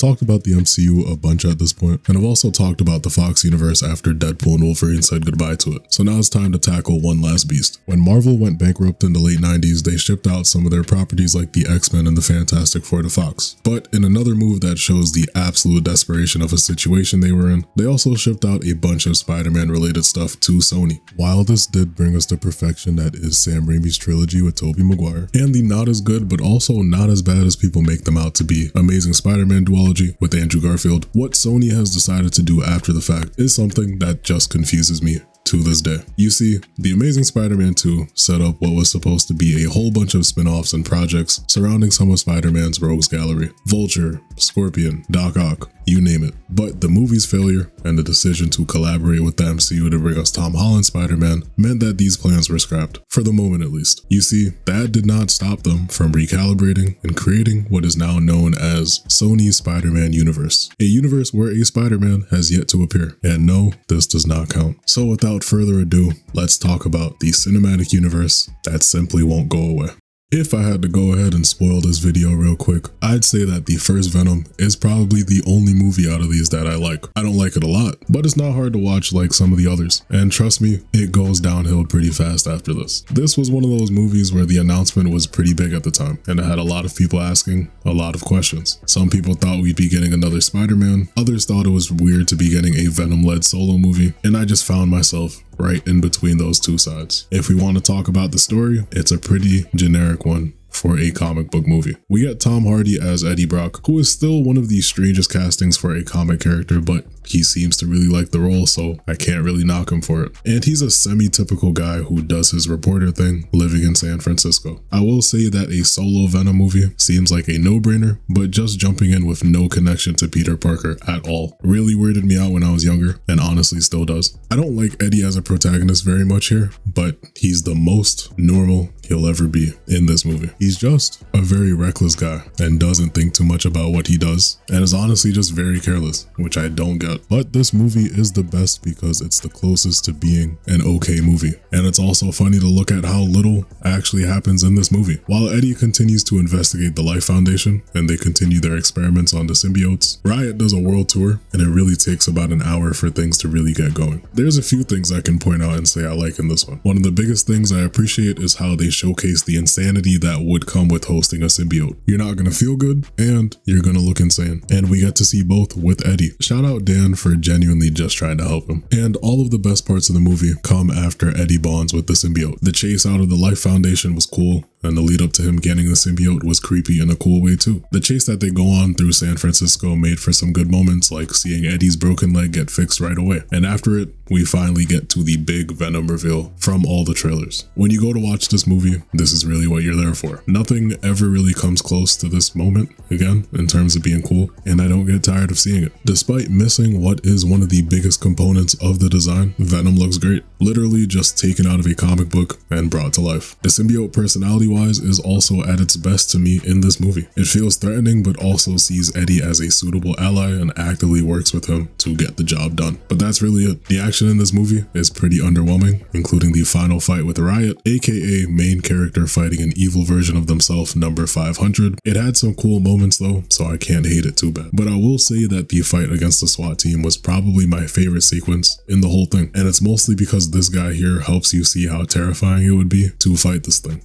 talked about the MCU a bunch at this point, and I've also talked about the Fox universe after Deadpool and Wolverine said goodbye to it. So now it's time to tackle one last beast. When Marvel went bankrupt in the late 90s, they shipped out some of their properties like the X-Men and the Fantastic Four to Fox. But in another move that shows the absolute desperation of a situation they were in, they also shipped out a bunch of Spider-Man related stuff to Sony. While this did bring us the perfection that is Sam Raimi's trilogy with Tobey Maguire, and the not as good but also not as bad as people make them out to be Amazing Spider-Man duology with Andrew Garfield, what Sony has decided to do after the fact is something that just confuses me to this day. You see, The Amazing Spider-Man 2 set up what was supposed to be a whole bunch of spin-offs and projects surrounding some of Spider-Man's rogues gallery. Vulture, Scorpion, Doc Ock, you name it. But the movie's failure and the decision to collaborate with the MCU to bring us Tom Holland's Spider-Man meant that these plans were scrapped, for the moment at least. You see, that did not stop them from recalibrating and creating what is now known as Sony's Spider-Man universe, a universe where a Spider-Man has yet to appear. And no, this does not count. So without further ado, let's talk about the cinematic universe that simply won't go away. If I had to go ahead and spoil this video real quick, I'd say that the first Venom is probably the only movie out of these that I like. I don't like it a lot, but it's not hard to watch like some of the others. And trust me, it goes downhill pretty fast after this. This was one of those movies where the announcement was pretty big at the time, and it had a lot of people asking a lot of questions. Some people thought we'd be getting another Spider-Man, others thought it was weird to be getting a Venom-led solo movie, and I just found myself right in between those two sides. If we want to talk about the story, it's a pretty generic one for a comic book movie. We get Tom Hardy as Eddie Brock, who is still one of the strangest castings for a comic character, but he seems to really like the role, so I can't really knock him for it. And he's a semi-typical guy who does his reporter thing living in San Francisco. I will say that a solo Venom movie seems like a no-brainer, but just jumping in with no connection to Peter Parker at all really weirded me out when I was younger, and honestly still does. I don't like Eddie as a protagonist very much here, but he's the most normal he'll ever be in this movie. He's just a very reckless guy and doesn't think too much about what he does, and is honestly just very careless, which I don't get. But this movie is the best because it's the closest to being an okay movie. And it's also funny to look at how little actually happens in this movie. While Eddie continues to investigate the Life Foundation and they continue their experiments on the symbiotes, Riot does a world tour, and it really takes about an hour for things to really get going. There's a few things I can point out and say I like in this one. One of the biggest things I appreciate is how they showcase the insanity that would come with hosting a symbiote. You're not gonna feel good, and you're gonna look insane. And we get to see both with Eddie. Shout out Dan for genuinely just trying to help him. And all of the best parts of the movie come after Eddie bonds with the symbiote. The chase out of the Life Foundation was cool, and the lead up to him getting the symbiote was creepy in a cool way too. The chase that they go on through San Francisco made for some good moments, like seeing Eddie's broken leg get fixed right away. And after it, we finally get to the big Venom reveal from all the trailers. When you go to watch this movie, this is really what you're there for. Nothing ever really comes close to this moment, again, in terms of being cool, and I don't get tired of seeing it. Despite missing what is one of the biggest components of the design, Venom looks great. Literally just taken out of a comic book and brought to life. The symbiote personality-wise is also at its best to me in this movie. It feels threatening, but also sees Eddie as a suitable ally and actively works with him to get the job done. But that's really it. The action in this movie is pretty underwhelming, including the final fight with Riot, aka main character fighting an evil version of themselves, number 500. It had some cool moments though, so I can't hate it too bad. But I will say that the fight against the SWAT team was probably my favorite sequence in the whole thing, and it's mostly because this guy here helps you see how terrifying it would be to fight this thing.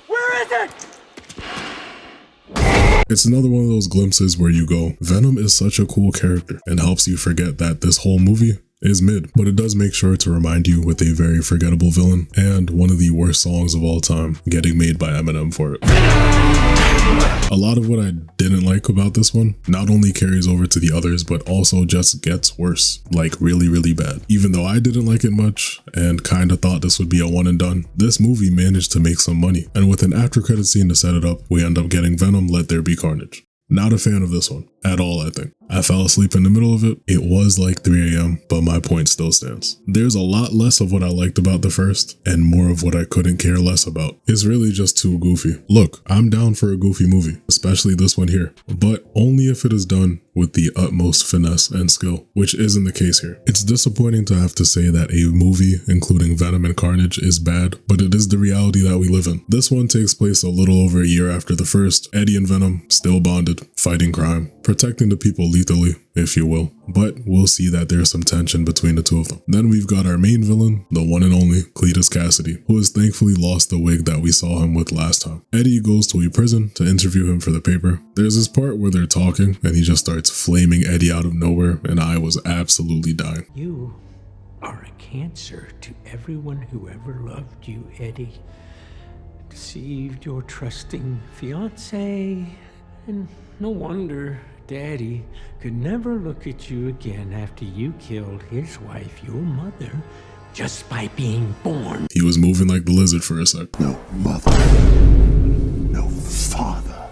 Where is it? It's another one of those glimpses where you go, Venom is such a cool character, and helps you forget that this whole movie is mid, but it does make sure to remind you with a very forgettable villain and one of the worst songs of all time getting made by Eminem for it. A lot of what I didn't like about this one not only carries over to the others, but also just gets worse, like really, really bad. Even though I didn't like it much and kind of thought this would be a one and done, this movie managed to make some money. And with an after credit scene to set it up, we end up getting Venom Let There Be Carnage. Not a fan of this one. at all, I think. I fell asleep in the middle of it. It was like 3 a.m., but my point still stands. There's a lot less of what I liked about the first, and more of what I couldn't care less about. It's really just too goofy. Look, I'm down for a goofy movie, especially this one here, but only if it is done with the utmost finesse and skill, which isn't the case here. It's disappointing to have to say that a movie including Venom and Carnage is bad, but it is the reality that we live in. This one takes place a little over a year after the first. Eddie and Venom still bonded, fighting crime, protecting the people lethally, if you will, but we'll see that there's some tension between the two of them. Then we've got our main villain, the one and only Cletus Cassidy, who has thankfully lost the wig that we saw him with last time. Eddie goes to a prison to interview him for the paper. There's this part where they're talking and he just starts flaming Eddie out of nowhere, and I was absolutely dying. You are a cancer to everyone who ever loved you, Eddie. Deceived your trusting fiancé, and no wonder Daddy could never look at you again after you killed his wife, your mother, just by being born. He was moving like the lizard for a sec. No mother, no father,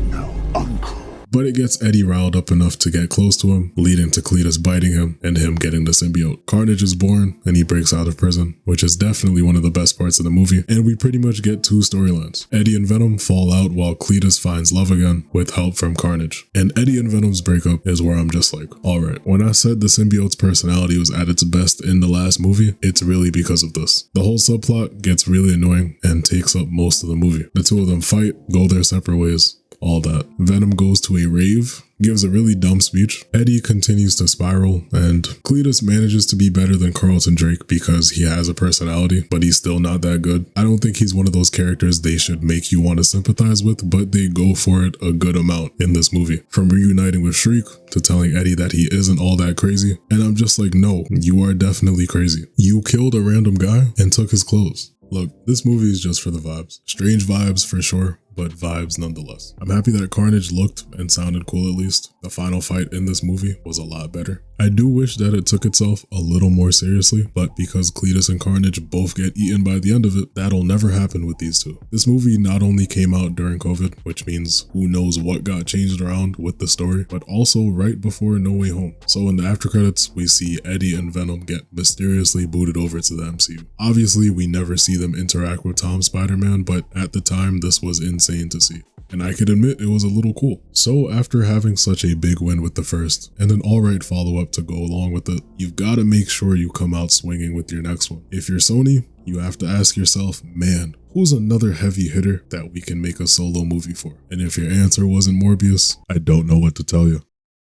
no uncle. But it gets Eddie riled up enough to get close to him, leading to Cletus biting him and him getting the symbiote. Carnage is born and he breaks out of prison, which is definitely one of the best parts of the movie, and we pretty much get two storylines. Eddie and Venom fall out while Cletus finds love again with help from Carnage. And Eddie and Venom's breakup is where I'm just like, alright, when I said the symbiote's personality was at its best in the last movie, it's really because of this. The whole subplot gets really annoying and takes up most of the movie. The two of them fight, go their separate ways, all that. Venom goes to a rave, gives a really dumb speech. Eddie continues to spiral, and Cletus manages to be better than Carlton Drake because he has a personality, but he's still not that good. I don't think he's one of those characters they should make you want to sympathize with, but they go for it a good amount in this movie. From reuniting with Shriek to telling Eddie that he isn't all that crazy, and I'm just like, no, you are definitely crazy. You killed a random guy and took his clothes. Look, this movie is just for the vibes. Strange vibes for sure, but vibes nonetheless. I'm happy that Carnage looked and sounded cool at least. The final fight in this movie was a lot better. I do wish that it took itself a little more seriously, but because Cletus and Carnage both get eaten by the end of it, that'll never happen with these two. This movie not only came out during COVID, which means who knows what got changed around with the story, but also right before No Way Home. So in the after credits, we see Eddie and Venom get mysteriously booted over to the MCU. Obviously, we never see them interact with Tom Spider-Man, but at the time, this was insane to see. And I could admit it was a little cool. So after having such a big win with the first, and an alright follow-up to go along with it, you've got to make sure you come out swinging with your next one. If you're Sony, you have to ask yourself, man, who's another heavy hitter that we can make a solo movie for? And if your answer wasn't Morbius, I don't know what to tell you.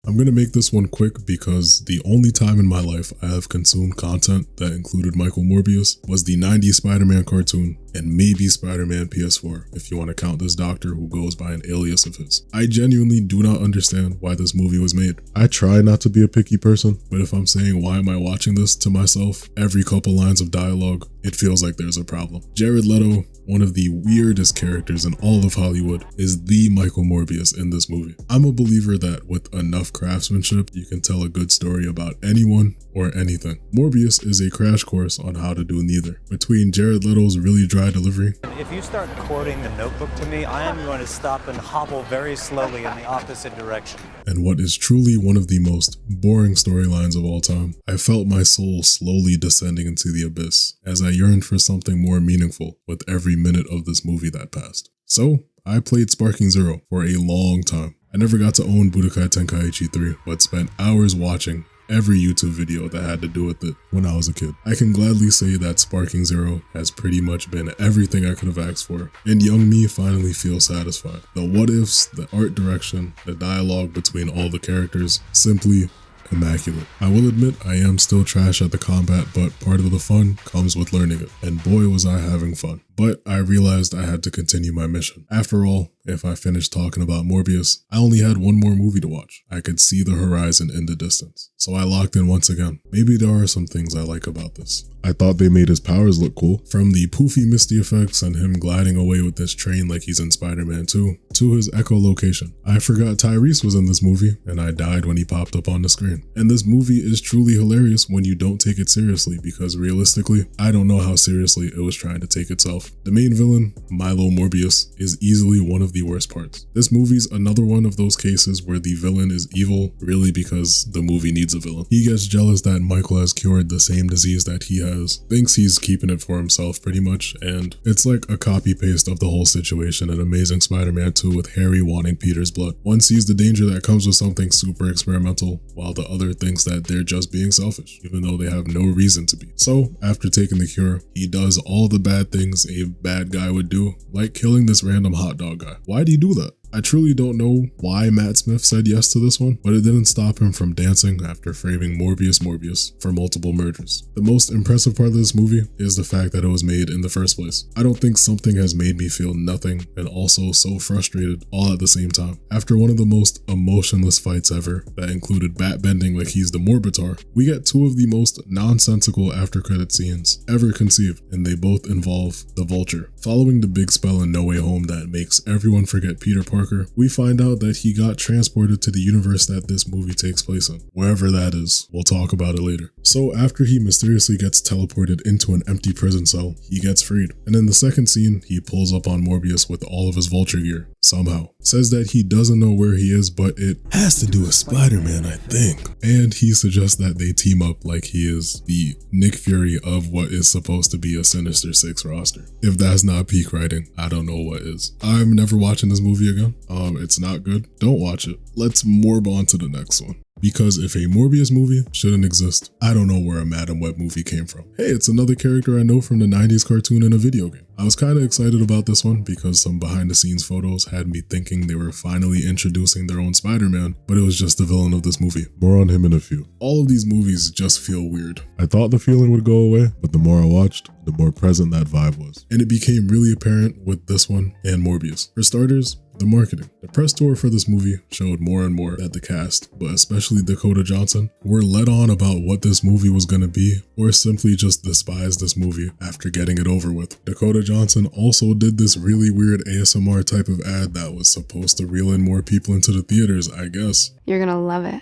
I'm going to make this one quick because the only time in my life I have consumed content that included Michael Morbius was the 90s Spider-Man cartoon and maybe Spider-Man PS4, if you want to count this doctor who goes by an alias of his. I genuinely do not understand why this movie was made. I try not to be a picky person, but if I'm saying why am I watching this to myself, every couple lines of dialogue, it feels like there's a problem. Jared Leto, one of the weirdest characters in all of Hollywood, is the Michael Morbius in this movie. I'm a believer that with enough craftsmanship, you can tell a good story about anyone or anything. Morbius is a crash course on how to do neither. Between Jared Leto's really dry delivery, if you start quoting The Notebook to me, I am going to stop and hobble very slowly in the opposite direction. and what is truly one of the most boring storylines of all time, I felt my soul slowly descending into the abyss as I yearned for something more meaningful with every minute of this movie that passed. So, I played Sparking Zero for a long time. I never got to own Budokai Tenkaichi 3, but spent hours watching every YouTube video that had to do with it when I was a kid. I can gladly say that Sparking Zero has pretty much been everything I could have asked for, and young me finally feels satisfied. The what ifs, the art direction, the dialogue between all the characters, simply immaculate. I will admit I am still trash at the combat, but part of the fun comes with learning it, and boy was I having fun. But I realized I had to continue my mission. After all, if I finished talking about Morbius, I only had one more movie to watch. I could see the horizon in the distance. So I locked in once again. Maybe there are some things I like about this. I thought they made his powers look cool. From the poofy misty effects and him gliding away with this train like he's in Spider-Man 2, to his echolocation. I forgot Tyrese was in this movie, and I died when he popped up on the screen. And this movie is truly hilarious when you don't take it seriously, because realistically, I don't know how seriously it was trying to take itself itself. The main villain, Milo Morbius, is easily one of the worst parts. This movie's another one of those cases where the villain is evil really because the movie needs a villain. He gets jealous that Michael has cured the same disease that he has, thinks he's keeping it for himself pretty much, and it's like a copy-paste of the whole situation in Amazing Spider-Man 2 with Harry wanting Peter's blood. One sees the danger that comes with something super experimental, while the other thinks that they're just being selfish, even though they have no reason to be. So, after taking the cure, he does all the bad things a bad guy would do, like killing this random hot dog guy. Why'd he do that? I truly don't know why Matt Smith said yes to this one, but it didn't stop him from dancing after framing Morbius for multiple murders. The most impressive part of this movie is the fact that it was made in the first place. I don't think something has made me feel nothing and also so frustrated all at the same time. After one of the most emotionless fights ever that included bat bending like he's the Morbitar, we get two of the most nonsensical after credit scenes ever conceived, and they both involve the Vulture. Following the big spell in No Way Home that makes everyone forget Peter Parker, we find out that he got transported to the universe that this movie takes place in. Wherever that is, we'll talk about it later. So after he mysteriously gets teleported into an empty prison cell, he gets freed. And in the second scene, he pulls up on Morbius with all of his Vulture gear, somehow. Says that he doesn't know where he is, but it has to do with Spider-Man, I think. And he suggests that they team up like he is the Nick Fury of what is supposed to be a Sinister Six roster. If that's not peak writing, I don't know what is. I'm never watching this movie again. It's not good. Don't watch it. Let's morb on to the next one. Because if a Morbius movie shouldn't exist, I don't know where a Madam Web movie came from. Hey, it's another character I know from the 90s cartoon in a video game. I was kind of excited about this one because some behind the scenes photos had me thinking they were finally introducing their own Spider-Man, but it was just the villain of this movie. More on him in a few. All of these movies just feel weird. I thought the feeling would go away, but the more I watched, the more present that vibe was. And it became really apparent with this one and Morbius. For starters, the marketing. The press tour for this movie showed more and more that the cast, but especially Dakota Johnson, were led on about what this movie was going to be, or simply just despised this movie after getting it over with. Dakota Johnson also did this really weird ASMR type of ad that was supposed to reel in more people into the theaters, I guess. You're gonna love it.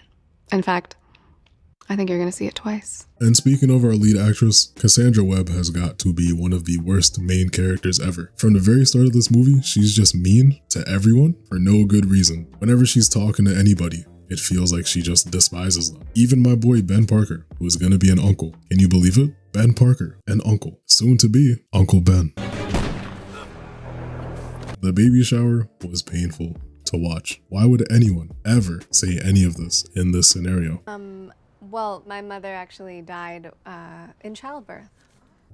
In fact, I think you're gonna see it twice. And speaking of our lead actress, Cassandra Webb has got to be one of the worst main characters ever. From the very start of this movie, she's just mean to everyone for no good reason. Whenever she's talking to anybody, it feels like she just despises them. Even my boy Ben Parker, who is gonna be an uncle. Can you believe it? Ben Parker, an uncle. Soon to be Uncle Ben. The baby shower was painful to watch. Why would anyone ever say any of this in this scenario? Well, my mother actually died in childbirth.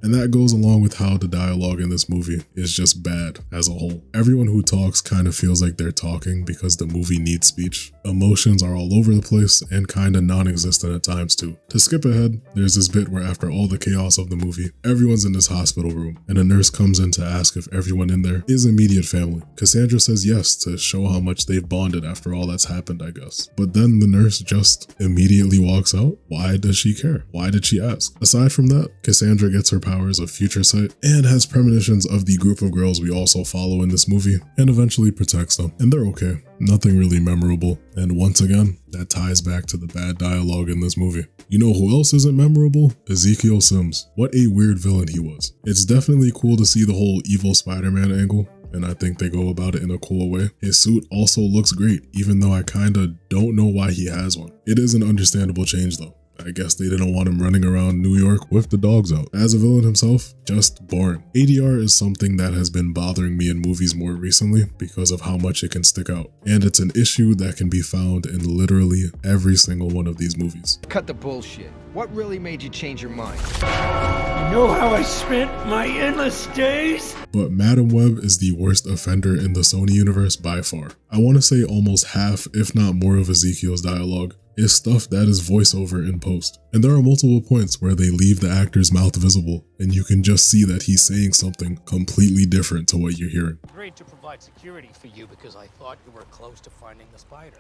And that goes along with how the dialogue in this movie is just bad as a whole. Everyone who talks kind of feels like they're talking because the movie needs speech. Emotions are all over the place and kind of non-existent at times too. To skip ahead, there's this bit where after all the chaos of the movie, everyone's in this hospital room and a nurse comes in to ask if everyone in there is immediate family. Cassandra says yes to show how much they've bonded after all that's happened, I guess. But then the nurse just immediately walks out. Why does she care? Why did she ask? Aside from that, Cassandra gets her powers of future sight and has premonitions of the group of girls we also follow in this movie and eventually protects them. And they're okay. Nothing really memorable. And once again, that ties back to the bad dialogue in this movie. You know who else isn't memorable? Ezekiel Sims. What a weird villain he was. It's definitely cool to see the whole evil Spider-Man angle, and I think they go about it in a cool way. His suit also looks great, even though I kinda don't know why he has one. It is an understandable change though. I guess they didn't want him running around New York with the dogs out. As a villain himself, just boring. ADR is something that has been bothering me in movies more recently because of how much it can stick out. And it's an issue that can be found in literally every single one of these movies. Cut the bullshit. What really made you change your mind? You know how I spent my endless days? But Madam Web is the worst offender in the Sony universe by far. I want to say almost half, if not more, of Ezekiel's dialogue is stuff that is voiceover in post. And there are multiple points where they leave the actor's mouth visible, and you can just see that he's saying something completely different to what you're hearing. Agreed to provide security for you because I thought you were close to finding the spider.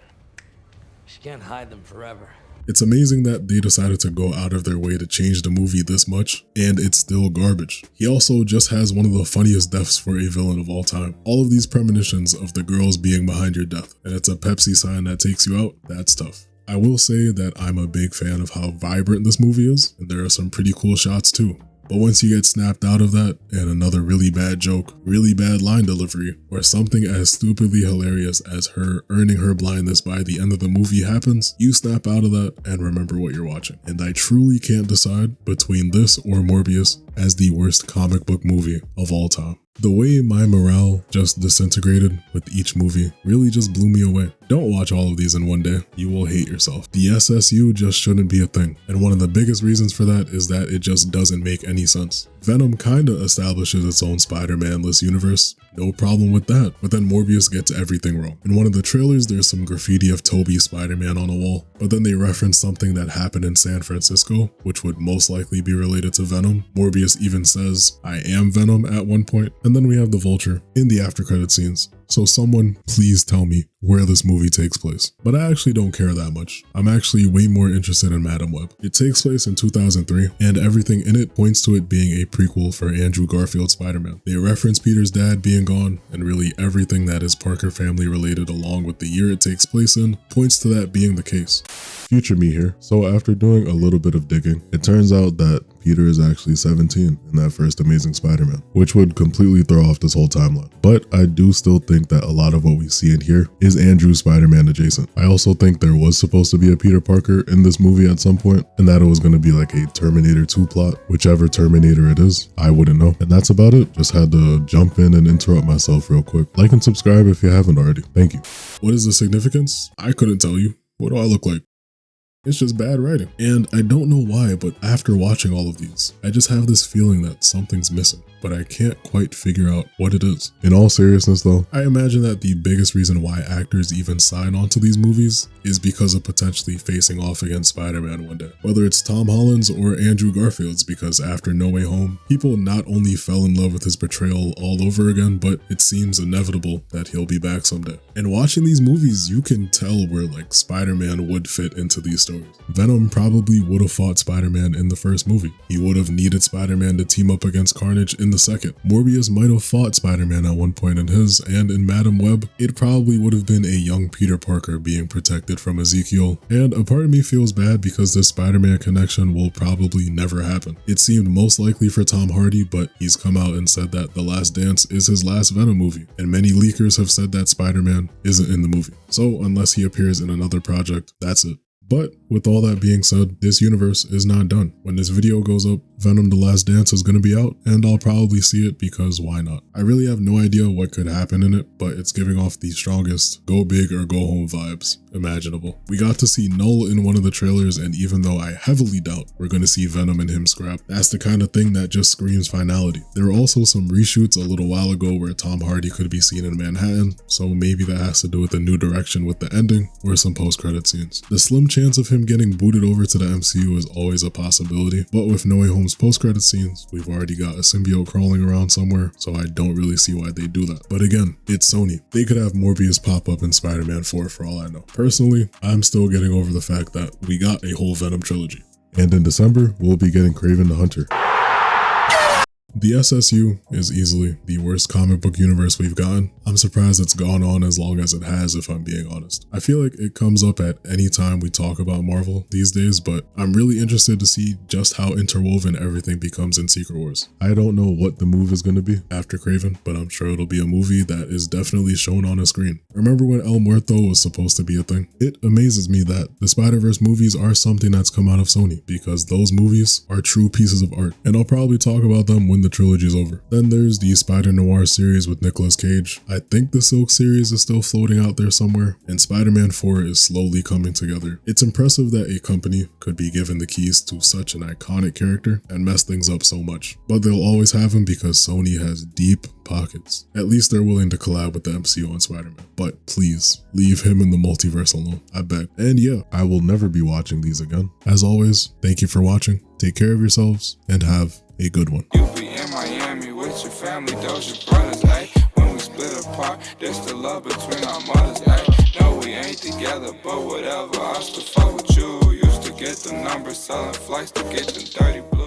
She can't hide them forever. It's amazing that they decided to go out of their way to change the movie this much, and it's still garbage. He also just has one of the funniest deaths for a villain of all time. All of these premonitions of the girls being behind your death, and it's a Pepsi sign that takes you out, that's tough. I will say that I'm a big fan of how vibrant this movie is, and there are some pretty cool shots too. But once you get snapped out of that and another really bad joke, really bad line delivery, or something as stupidly hilarious as her earning her blindness by the end of the movie happens, you snap out of that and remember what you're watching. And I truly can't decide between this or Morbius as the worst comic book movie of all time. The way my morale just disintegrated with each movie really just blew me away. Don't watch all of these in one day. You will hate yourself. The SSU just shouldn't be a thing. And one of the biggest reasons for that is that it just doesn't make any sense. Venom kinda establishes its own Spider-Man-less universe. No problem with that. But then Morbius gets everything wrong. In one of the trailers, there's some graffiti of Toby Spider-Man on a wall. But then they reference something that happened in San Francisco, which would most likely be related to Venom. Morbius even says, "I am Venom" at one point. And then we have the Vulture in the after credit scenes. So someone please tell me where this movie takes place. But I actually don't care that much. I'm actually way more interested in Madam Web. It takes place in 2003, and everything in it points to it being a prequel for Andrew Garfield's Spider-Man. They reference Peter's dad being gone, and really everything that is Parker family related along with the year it takes place in points to that being the case. Future me here. So after doing a little bit of digging, it turns out that Peter is actually 17 in that first Amazing Spider-Man, which would completely throw off this whole timeline. But I do still think that a lot of what we see in here is Andrew's Spider-Man adjacent. I also think there was supposed to be a Peter Parker in this movie at some point, and that it was going to be like a Terminator 2 plot, whichever Terminator it is, I wouldn't know. And that's about it. Just had to jump in and interrupt myself real quick. Like and subscribe if you haven't already. Thank you. What is the significance? I couldn't tell you. What do I look like? It's just bad writing. And I don't know why, but after watching all of these, I just have this feeling that something's missing, but I can't quite figure out what it is. In all seriousness though, I imagine that the biggest reason why actors even sign on to these movies is because of potentially facing off against Spider-Man one day. Whether it's Tom Holland's or Andrew Garfield's, because after No Way Home, people not only fell in love with his portrayal all over again, but it seems inevitable that he'll be back someday. And watching these movies, you can tell where like Spider-Man would fit into these stories. Venom probably would have fought Spider-Man in the first movie. He would have needed Spider-Man to team up against Carnage in the second. Morbius might have fought Spider-Man at one point in his, and in Madam Web, it probably would have been a young Peter Parker being protected from Ezekiel. And a part of me feels bad because this Spider-Man connection will probably never happen. It seemed most likely for Tom Hardy, but he's come out and said that The Last Dance is his last Venom movie, and many leakers have said that Spider-Man isn't in the movie. So unless he appears in another project, that's it. But with all that being said, this universe is not done. When this video goes up, Venom The Last Dance is going to be out, and I'll probably see it because why not? I really have no idea what could happen in it, but it's giving off the strongest go big or go home vibes imaginable. We got to see Null in one of the trailers, and even though I heavily doubt we're going to see Venom and him scrap, that's the kind of thing that just screams finality. There were also some reshoots a little while ago where Tom Hardy could be seen in Manhattan, so maybe that has to do with a new direction with the ending or some post-credit scenes. The slim chance of him getting booted over to the MCU is always a possibility, but with No Way Home's post-credit scenes, we've already got a symbiote crawling around somewhere, so I don't really see why they do that. But again, it's Sony. They could have Morbius pop up in Spider-Man 4 for all I know. Personally, I'm still getting over the fact that we got a whole Venom trilogy. And in December, we'll be getting Kraven the Hunter. The SSU is easily the worst comic book universe we've gotten. I'm surprised it's gone on as long as it has, if I'm being honest. I feel like it comes up at any time we talk about Marvel these days, but I'm really interested to see just how interwoven everything becomes in Secret Wars. I don't know what the move is going to be after Kraven, but I'm sure it'll be a movie that is definitely shown on a screen. Remember when El Muerto was supposed to be a thing? It amazes me that the Spider-Verse movies are something that's come out of Sony, because those movies are true pieces of art, and I'll probably talk about them when the trilogy's over. Then there's the Spider-Noir series with Nicolas Cage. I think the Silk series is still floating out there somewhere, and Spider-Man 4 is slowly coming together. It's impressive that a company could be given the keys to such an iconic character and mess things up so much, but they'll always have him because Sony has deep pockets. At least they're willing to collab with the MCU on Spider-Man, but please leave him in the multiverse alone, I beg. And yeah, I will never be watching these again. As always, thank you for watching, take care of yourselves, and have a good one. You be in Miami with your family, those your brothers, ayy. When we split apart, there's the love between our mothers, ayy. No, we ain't together, but whatever, I still fuck with you. Used to get the numbers, selling flights to get them dirty blue.